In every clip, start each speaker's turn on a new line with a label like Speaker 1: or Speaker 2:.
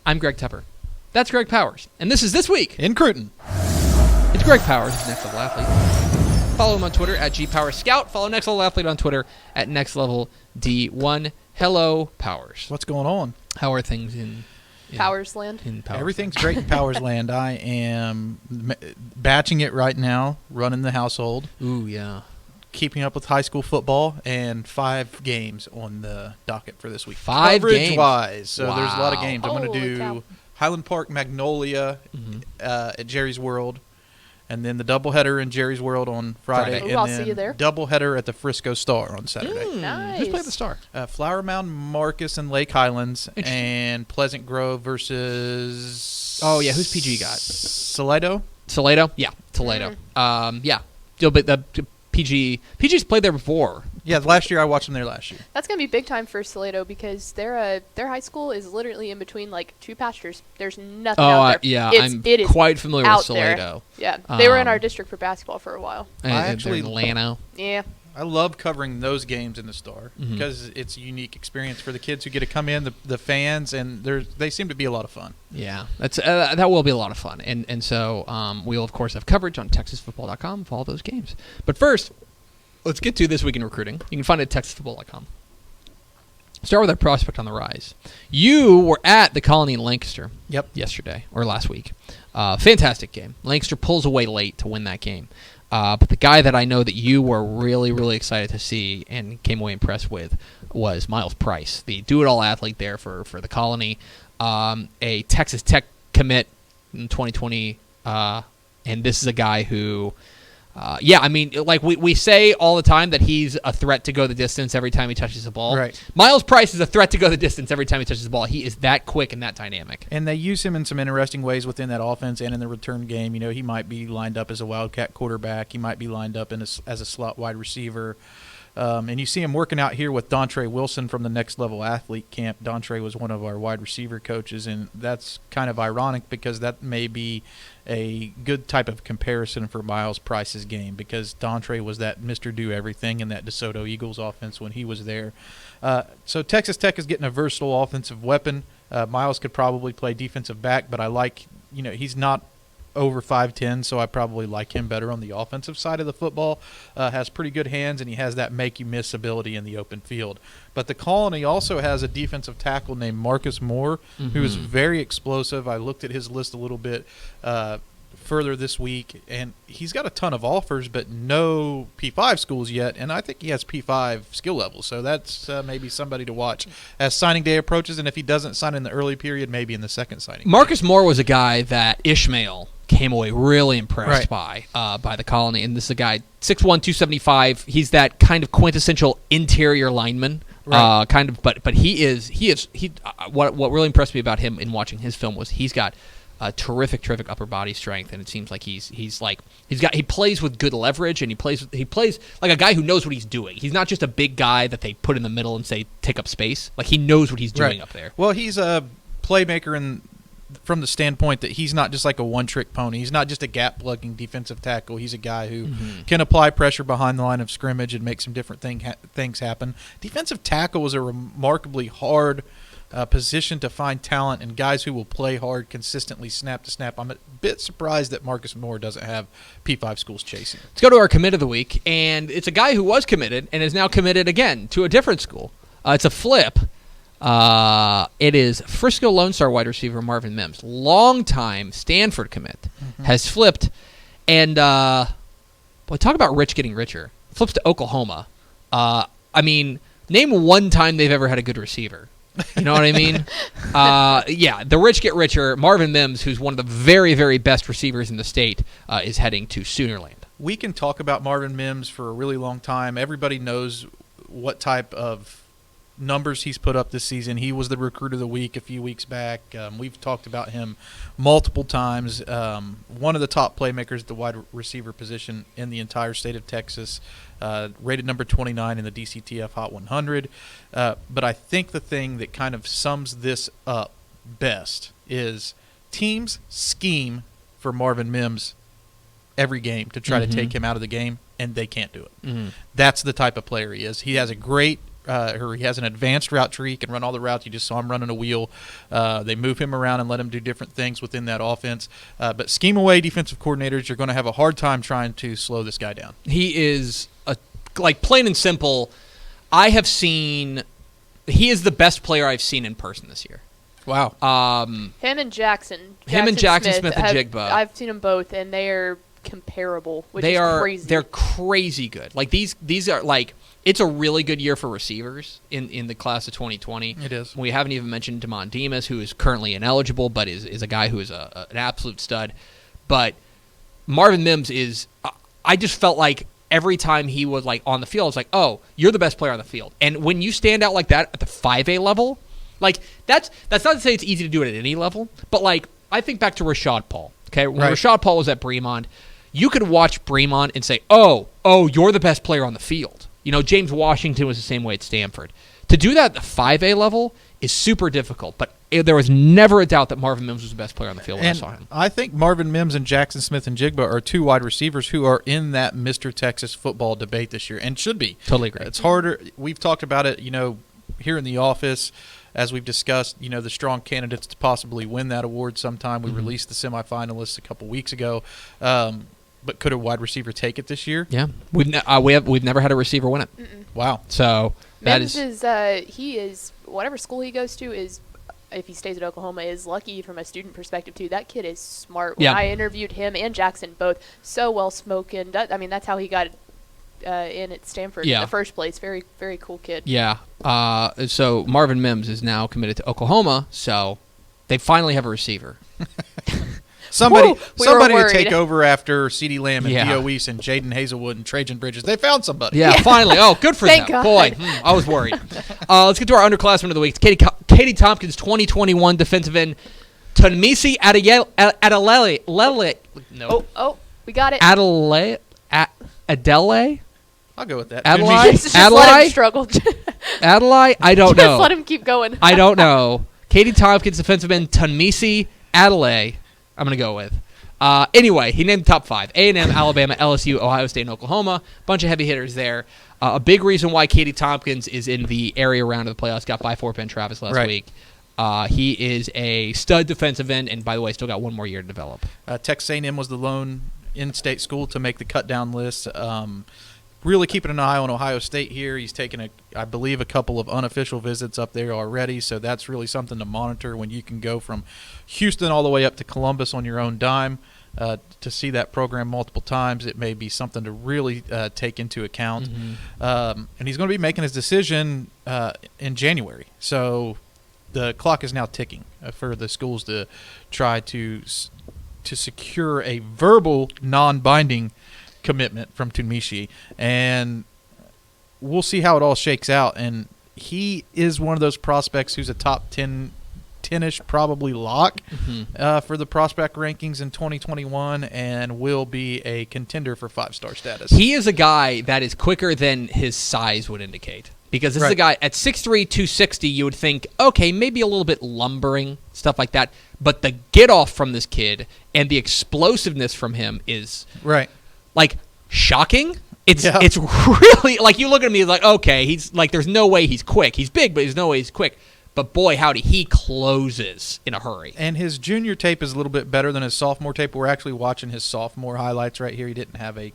Speaker 1: I'm Greg Tepper. That's Greg Powers. And this is This Week
Speaker 2: in Cruton.
Speaker 1: It's Greg Powers, Next Level Athlete. Follow him on Twitter at GPowerScout. Follow Next Level Athlete on Twitter at NextLevelD1. Hello, Powers.
Speaker 2: What's going on?
Speaker 1: How are things in
Speaker 3: Powersland?
Speaker 2: Everything's great in Powersland. I am batching it right now, running the household.
Speaker 1: Ooh, yeah.
Speaker 2: Keeping up with high school football, and 5 games on the docket for this week.
Speaker 1: 5 games?
Speaker 2: Coverage-wise. So there's a lot of
Speaker 1: Wow.
Speaker 2: games. I'm going to do
Speaker 3: cow.
Speaker 2: Highland Park, Magnolia at Jerry's World, and then the doubleheader in Jerry's World on Friday.
Speaker 3: Ooh,
Speaker 2: and
Speaker 3: I'll
Speaker 2: then
Speaker 3: see you there.
Speaker 2: Doubleheader at the Frisco Star on Saturday.
Speaker 3: Nice.
Speaker 1: Who's playing the Star?
Speaker 2: Flower Mound, Marcus, and Lake Highlands,
Speaker 1: Interesting.
Speaker 2: and Pleasant Grove versus...
Speaker 1: Oh, yeah. Who's PG got?
Speaker 2: Salado?
Speaker 1: Toledo? Yeah, Toledo. Yeah. The PG's played there before.
Speaker 2: Yeah, last year I watched them there last year.
Speaker 3: That's gonna be big time for Salado because their high school is literally in between like 2 pastures. There's nothing out there.
Speaker 1: Yeah,
Speaker 3: It is
Speaker 1: quite familiar with
Speaker 3: out there.
Speaker 1: Salado.
Speaker 3: Yeah, they were in our district for basketball for a while.
Speaker 1: And
Speaker 2: I
Speaker 1: they're
Speaker 2: actually-
Speaker 1: in Lano.
Speaker 3: Yeah.
Speaker 2: I love covering those games in the Star
Speaker 1: Mhm.
Speaker 2: because it's a unique experience for the kids who get to come in, the fans, and they seem to be a lot of fun.
Speaker 1: Yeah, that's that will be a lot of fun, and so we'll of course have coverage on TexasFootball.com for all those games. But first, let's get to This Week in Recruiting. You can find it at TexasFootball.com. Start with our prospect on the rise. You were at the Colony in Lancaster.
Speaker 2: Yep.
Speaker 1: Yesterday or last week. Fantastic game. Lancaster pulls away late to win that game. But the guy that I know that you were really, really excited to see and came away impressed with was Myles Price, the do-it-all athlete there for the Colony, a Texas Tech commit in 2020. And this is a guy who, like we say all the time that he's a threat to go the distance every time he touches the ball.
Speaker 2: Right.
Speaker 1: Myles Price is a threat to go the distance every time he touches the ball. He is that quick and that dynamic.
Speaker 2: And they use him in some interesting ways within that offense and in the return game. You know, he might be lined up as a Wildcat quarterback. He might be lined up as a slot wide receiver. And you see him working out here with Dontre Wilson from the Next Level Athlete Camp. Dontre was one of our wide receiver coaches, and that's kind of ironic because that may be a good type of comparison for Myles Price's game because Dontre was that Mr. Do-Everything in that DeSoto Eagles offense when he was there. So Texas Tech is getting a versatile offensive weapon. Myles could probably play defensive back, but I like, he's not over 5'10", so I probably like him better on the offensive side of the football. Has pretty good hands, and he has that make-you-miss ability in the open field. But the Colony also has a defensive tackle named Marcus Moore, who is very explosive. I looked at his list a little bit further this week, and he's got a ton of offers, but no P5 schools yet, and I think he has P5 skill levels, so that's maybe somebody to watch as signing day approaches, and if he doesn't sign in the early period, maybe in the second signing.
Speaker 1: Marcus Moore was a guy that Ishmael came away really impressed by the Colony, and this is a guy 6'1", 275. He's that kind of quintessential interior lineman,
Speaker 2: Right.
Speaker 1: But he what really impressed me about him in watching his film was he's got terrific upper body strength, and it seems like he plays with good leverage, and he plays like a guy who knows what he's doing. He's not just a big guy that they put in the middle and say take up space. Like he knows what he's doing up there.
Speaker 2: Well, he's a playmaker from the standpoint that he's not just like a one-trick pony. He's not just a gap-plugging defensive tackle. He's a guy who can apply pressure behind the line of scrimmage and make some different things happen. Defensive tackle is a remarkably hard position to find talent and guys who will play hard consistently snap to snap. I'm a bit surprised that Marcus Moore doesn't have P5 schools chasing.
Speaker 1: Let's go to our commit of the week, and it's a guy who was committed and is now committed again to a different school. It's a flip. It is Frisco Lone Star wide receiver Marvin Mims, longtime Stanford commit, has flipped, and talk about rich getting richer. Flips to Oklahoma. Name one time they've ever had a good receiver. You know what I mean? The rich get richer. Marvin Mims, who's one of the very, very best receivers in the state, is heading to Soonerland.
Speaker 2: We can talk about Marvin Mims for a really long time. Everybody knows what type of numbers he's put up this season. He was the recruit of the week a few weeks back. We've talked about him multiple times. One of the top playmakers at the wide receiver position in the entire state of Texas, rated number 29 in the DCTF Hot 100. But I think the thing that kind of sums this up best is teams scheme for Marvin Mims every game to try to take him out of the game, and they can't do it. That's the type of player he is. He has a great or he has an advanced route tree. He can run all the routes. You just saw him running a wheel. They move him around and let him do different things within that offense. But scheme-away defensive coordinators are going to have a hard time trying to slow this guy down.
Speaker 1: He is, plain and simple, he is the best player I've seen in person this year.
Speaker 2: Wow.
Speaker 3: Him and Jackson
Speaker 1: Smith and Jigba.
Speaker 3: I've seen them both, and they are comparable, which
Speaker 1: is
Speaker 3: crazy.
Speaker 1: They're crazy good. Like these are like, it's a really good year for receivers in the class of 2020.
Speaker 2: It is.
Speaker 1: We haven't even mentioned Tunmise, who is currently ineligible, but is a guy who is an absolute stud. But Marvin Mims is. I just felt like every time he was like on the field, I was like, oh, you're the best player on the field. And when you stand out like that at the 5A level. Like, that's not to say it's easy to do it at any level, but, like, I think back to Rashad Paul, okay? When Rashad Paul was at Bremond, you could watch Bremond and say, oh, you're the best player on the field. You know, James Washington was the same way at Stanford. To do that at the 5A level is super difficult, but there was never a doubt that Marvin Mims was the best player on the field when I saw him.
Speaker 2: I think Marvin Mims and Jackson Smith and Jigba are two wide receivers who are in that Mr. Texas football debate this year, and should be.
Speaker 1: Totally agree.
Speaker 2: It's harder. We've talked about it, here in the office. As we've discussed, the strong candidates to possibly win that award sometime. We released the semifinalists a couple weeks ago. But could a wide receiver take it this year?
Speaker 1: Yeah. We've never had a receiver win it.
Speaker 3: Mm-mm.
Speaker 2: Wow.
Speaker 1: So
Speaker 3: Mims he is whatever school he goes to is, if he stays at Oklahoma, is lucky from a student perspective too. That kid is smart. When I interviewed him and Jackson, both so well spoken. That's how he got in at Stanford in the first place. Very, very cool kid.
Speaker 1: Yeah. So Marvin Mims is now committed to Oklahoma, so they finally have a receiver.
Speaker 2: Somebody to take over after CeeDee Lamb and Dio Weiss and Jaden Hazelwood and Trajan Bridges. They found somebody.
Speaker 1: Yeah, finally. Oh, good for them.
Speaker 3: God.
Speaker 1: Boy, I was worried. Let's get to our underclassmen of the week. Katy Tompkins, 2021 defensive end. Tunmise Adeleye. No.
Speaker 3: Oh, we got it.
Speaker 1: Adeleye.
Speaker 2: I'll go with that.
Speaker 1: Adeleye?
Speaker 3: Just let him struggle.
Speaker 1: Adeleye? I don't know.
Speaker 3: Just let him keep going.
Speaker 1: I don't know. Katy Tompkins, defensive end. Tunmise Adeleye, I'm going to go with. Anyway, he named the top 5. A&M, Alabama, LSU, Ohio State, and Oklahoma. Bunch of heavy hitters there. A big reason why Katy Tompkins is in the area round of the playoffs. Got by Fort Bend Travis last week. He is a stud defensive end, and by the way, still got one more year to develop.
Speaker 2: Texas A&M was the lone in-state school to make the cut-down list. Really keeping an eye on Ohio State here. He's taken, I believe, a couple of unofficial visits up there already, so that's really something to monitor when you can go from Houston all the way up to Columbus on your own dime. To see that program multiple times, it may be something to really take into account. And he's going to be making his decision in January. So the clock is now ticking for the schools to try to secure a verbal, non-binding commitment from Tunmise, and we'll see how it all shakes out. And he is one of those prospects who's a top 10-ish probably lock for the prospect rankings in 2021, and will be a contender for 5-star status.
Speaker 1: He is a guy that is quicker than his size would indicate, because this is a guy at 6'3", 260, you would think, okay, maybe a little bit lumbering, stuff like that, but the get-off from this kid and the explosiveness from him is like shocking. It's really like, you look at me like, okay, he's like, there's no way he's quick. He's big, but there's no way he's quick. But boy, howdy, he closes in a hurry.
Speaker 2: And his junior tape is a little bit better than his sophomore tape. We're actually watching his sophomore highlights right here. He didn't have a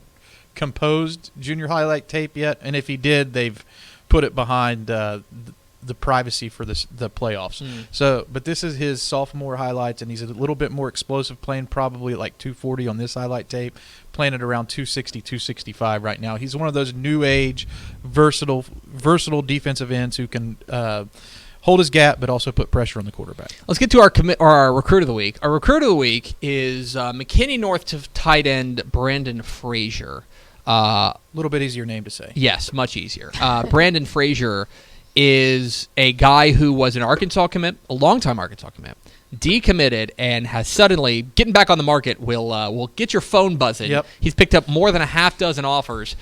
Speaker 2: composed junior highlight tape yet, and if he did, they've put it behind the privacy for the playoffs. So, but this is his sophomore highlights, and he's a little bit more explosive, playing probably at like 240 on this highlight tape, playing at around 260, 265 right now. He's one of those new age, versatile defensive ends who can hold his gap, but also put pressure on the quarterback.
Speaker 1: Let's get to our recruit of the week. Our recruit of the week is McKinney North tight end Brandon Frazier.
Speaker 2: A little bit easier name to say.
Speaker 1: Yes, much easier. Brandon Frazier is a guy who was an Arkansas commit, a long-time Arkansas commit, decommitted, and has suddenly, getting back on the market, will get your phone buzzing.
Speaker 2: Yep.
Speaker 1: He's picked up more than a half dozen offers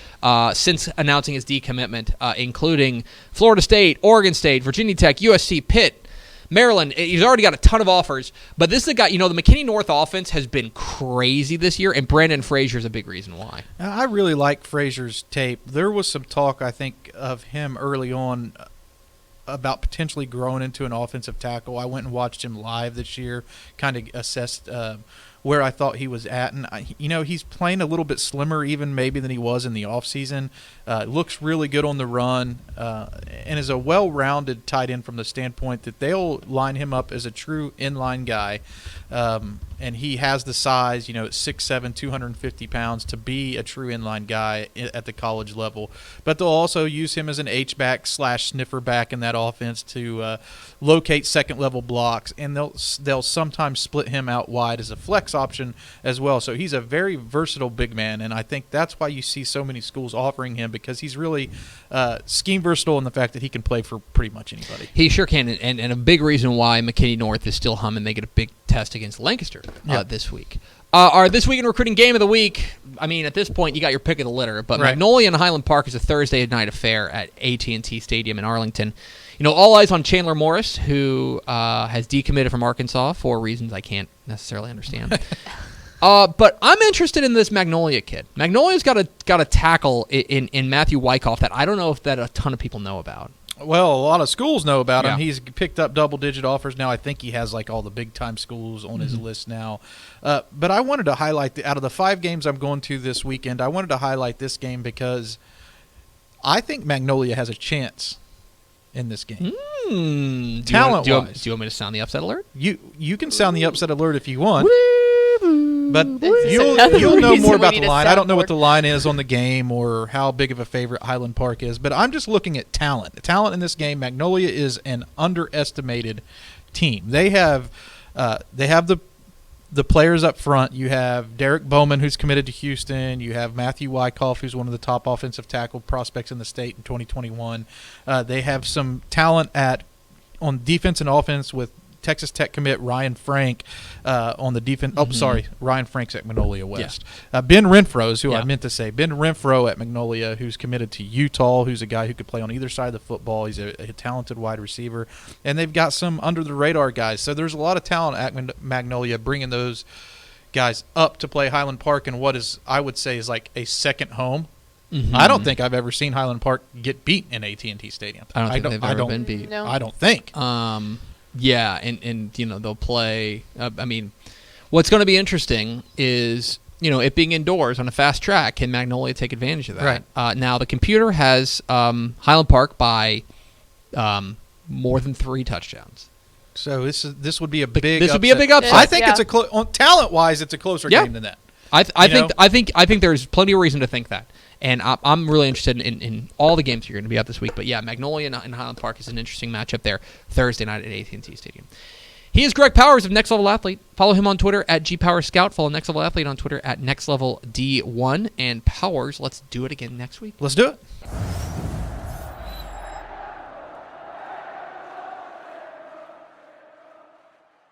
Speaker 1: since announcing his decommitment, including Florida State, Oregon State, Virginia Tech, USC, Pitt, Maryland, he's already got a ton of offers, but this is a guy, the McKinney North offense has been crazy this year, and Brandon Frazier's a big reason why.
Speaker 2: I really like Frazier's tape. There was some talk, I think, of him early on about potentially growing into an offensive tackle. I went and watched him live this year, kind of assessed where I thought he was at. And, he's playing a little bit slimmer even maybe than he was in the offseason. Looks really good on the run and is a well-rounded tight end from the standpoint that they'll line him up as a true inline guy. And he has the size, at 6'7", 250 pounds to be a true inline guy at the college level. But they'll also use him as an H-back / sniffer back in that offense to locate second-level blocks. And they'll sometimes split him out wide as a flex option as well. So he's a very versatile big man, and I think that's why you see so many schools offering him, because he's really scheme versatile in the fact that he can play for pretty much anybody.
Speaker 1: He sure can, and a big reason why McKinney North is still humming. They get a big test against Lancaster this week. Our This Week in Recruiting Game of the Week, at this point, you got your pick of the litter, but right. Magnolia and Highland Park is a Thursday night affair at AT&T Stadium in Arlington. All eyes on Chandler Morris, who has decommitted from Arkansas for reasons I can't necessarily understand. But I'm interested in this Magnolia kid. Magnolia's got a tackle in Matthew Wyckoff that I don't know if that a ton of people know about.
Speaker 2: Well, a lot of schools know about him. He's picked up double-digit offers now. I think he has all the big-time schools on his list now. But I wanted to highlight, out of the 5 games I'm going to this weekend, I wanted to highlight this game because I think Magnolia has a chance in this game. Talent-wise.
Speaker 1: Do you want me to sound the upset alert?
Speaker 2: You can sound the upset alert if you want.
Speaker 1: Woo!
Speaker 2: But you'll know more about the line. I don't know what the line is on the game or how big of a favorite Highland Park is, but I'm just looking at talent. The talent in this game, Magnolia is an underestimated team. They have the players up front. You have Derek Bowman, who's committed to Houston. You have Matthew Wyckoff, who's one of the top offensive tackle prospects in the state in 2021. They have some talent on defense and offense with Texas Tech commit Ryan Frank on the defense. Oh, sorry, Ryan Frank's at Magnolia West. Yeah. Ben Renfro is who I meant to say. Ben Renfro at Magnolia, who's committed to Utah, who's a guy who could play on either side of the football. He's a talented wide receiver. And they've got some under-the-radar guys. So there's a lot of talent at Magnolia, bringing those guys up to play Highland Park in what is, I would say, is like a second home. Mm-hmm. I don't think I've ever seen Highland Park get beat in AT&T Stadium.
Speaker 1: I don't think they've ever been beat.
Speaker 3: No.
Speaker 2: I don't think.
Speaker 1: Yeah, and they'll play. What's going to be interesting is it being indoors on a fast track. Can Magnolia take advantage of that?
Speaker 2: Right.
Speaker 1: Now the computer has Highland Park by more than 3 touchdowns.
Speaker 2: So this would be a big.
Speaker 1: This
Speaker 2: upset.
Speaker 1: would be a big upset.
Speaker 2: I think it's talent wise, it's a closer game than that.
Speaker 1: I think there's plenty of reason to think that. And I'm really interested in all the games you're going to be at this week. But, yeah, Magnolia and Highland Park is an interesting matchup there Thursday night at AT&T Stadium. He is Greg Powers of Next Level Athlete. Follow him on Twitter at GPowersScout. Follow Next Level Athlete on Twitter at NextLevelD1. And Powers, let's do it again next week.
Speaker 2: Let's do it.